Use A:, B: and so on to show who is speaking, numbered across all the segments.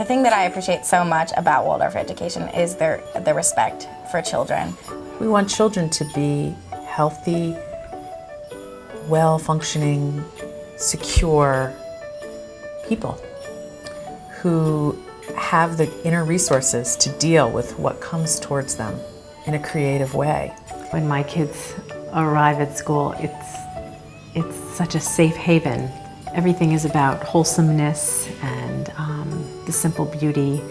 A: thing that I appreciate so much about Waldorf education is the respect for children.
B: We want children to be healthy, well-functioning, secure people who have the inner resources to deal with what comes towards them in a creative way.
C: When my kids arrive at school, it's such a safe haven. Everything is about wholesomeness and the simple beauty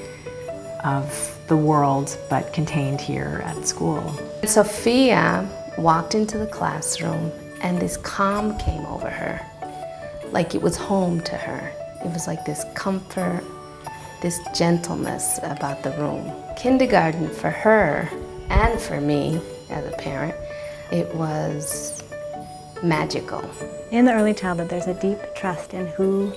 C: of the world, but contained here at school.
D: Sophia walked into the classroom and this calm came over her, like it was home to her. It was like this comfort, this gentleness about the room. Kindergarten for her and for me as a parent, it was magical.
E: In the early childhood, there's a deep trust in who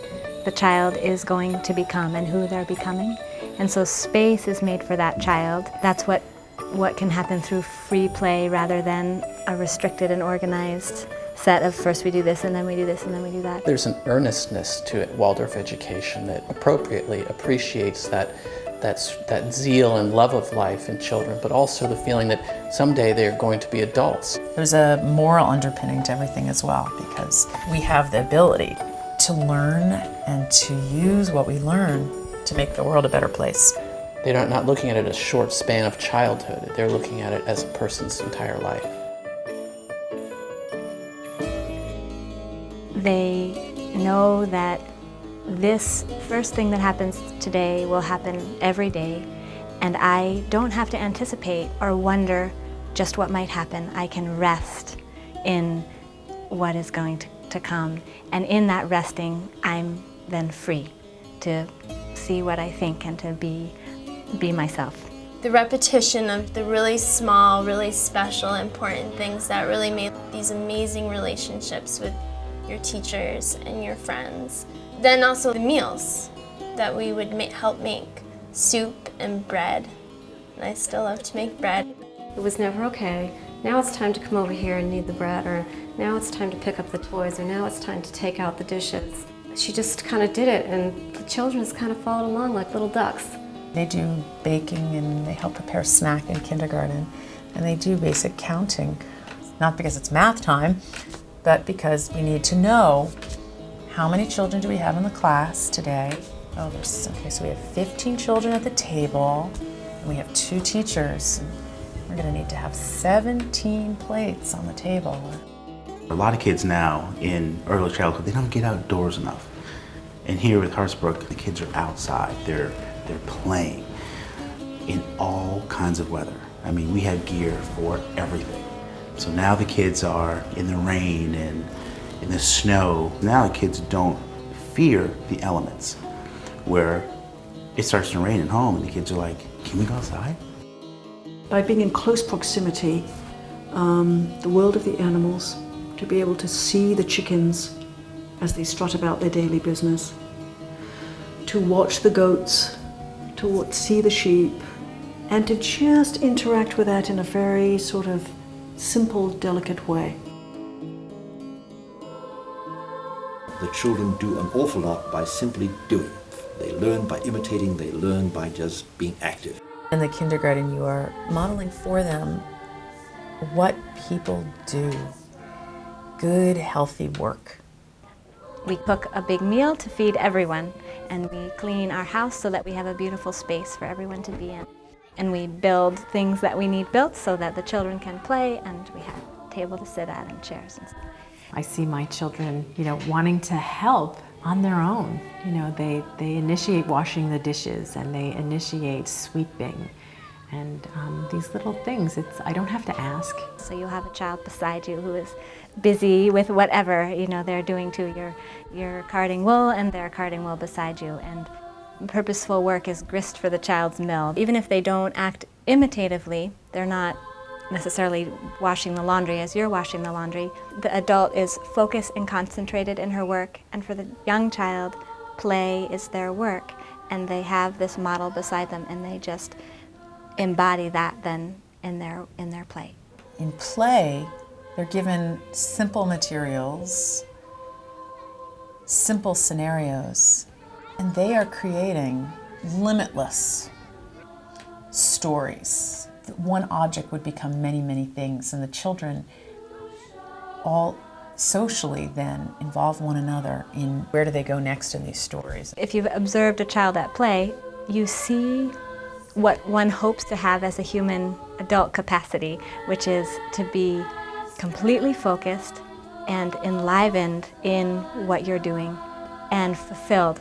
E: the child is going to become and who they're becoming. And so space is made for that child. That's what can happen through free play rather than a restricted and organized set of first we do this and then we do this and then we do that.
F: There's an earnestness to it, Waldorf education, that appropriately appreciates that zeal and love of life in children, but also the feeling that someday they're going to be adults.
B: There's a moral underpinning to everything as well, because we have the ability to learn and to use what we learn to make the world a better place.
F: They're not looking at it as a short span of childhood. They're looking at it as a person's entire life.
E: They know that this first thing that happens today will happen every day, and I don't have to anticipate or wonder just what might happen. I can rest in what is going to come, and in that resting, I'm then free to see what I think and to be myself.
G: The repetition of the really small, really special, important things that really made these amazing relationships with your teachers and your friends. Then also the meals that we would help make, soup and bread. And I still love to make bread.
H: It was never okay. Now it's time to come over here and knead the bread, or now it's time to pick up the toys, or now it's time to take out the dishes. She just kind of did it, and the children just kind of followed along like little ducks.
B: They do baking and they help prepare snack in kindergarten, and they do basic counting, not because it's math time, but because we need to know how many children do we have in the class today. Okay, so we have 15 children at the table, and we have 2 teachers. We're going to need to have 17 plates on the table.
I: A lot of kids now in early childhood, they don't get outdoors enough. And here with Hartsbrook, the kids are outside. They're playing in all kinds of weather. I mean, we have gear for everything. So now the kids are in the rain and in the snow. Now the kids don't fear the elements, where it starts to rain at home and the kids are like, can we go outside?
J: By being in close proximity, the world of the animals, to be able to see the chickens as they strut about their daily business, to watch the goats, to see the sheep, and to just interact with that in a very sort of simple, delicate way.
K: The children do an awful lot by simply doing. They learn by imitating, they learn by just being active.
B: In the kindergarten, you are modeling for them what people do. Good, healthy work.
E: We cook a big meal to feed everyone, and we clean our house so that we have a beautiful space for everyone to be in. And we build things that we need built so that the children can play, and we have a table to sit at and chairs and stuff.
C: I see my children, wanting to help on their own. They initiate washing the dishes and they initiate sweeping. And these little things, I don't have to ask.
E: So you'll have a child beside you who is busy with whatever, they're doing to your carding wool, and they're carding wool beside you. And purposeful work is grist for the child's mill. Even if they don't act imitatively, they're not necessarily washing the laundry as you're washing the laundry. The adult is focused and concentrated in her work, and for the young child, play is their work. And they have this model beside them, and they just embody that then in their play.
B: In play, they're given simple materials, simple scenarios, and they are creating limitless stories. One object would become many, many things, and the children all socially then involve one another in where do they go next in these stories.
E: If you've observed a child at play, you see what one hopes to have as a human adult capacity, which is to be completely focused and enlivened in what you're doing and fulfilled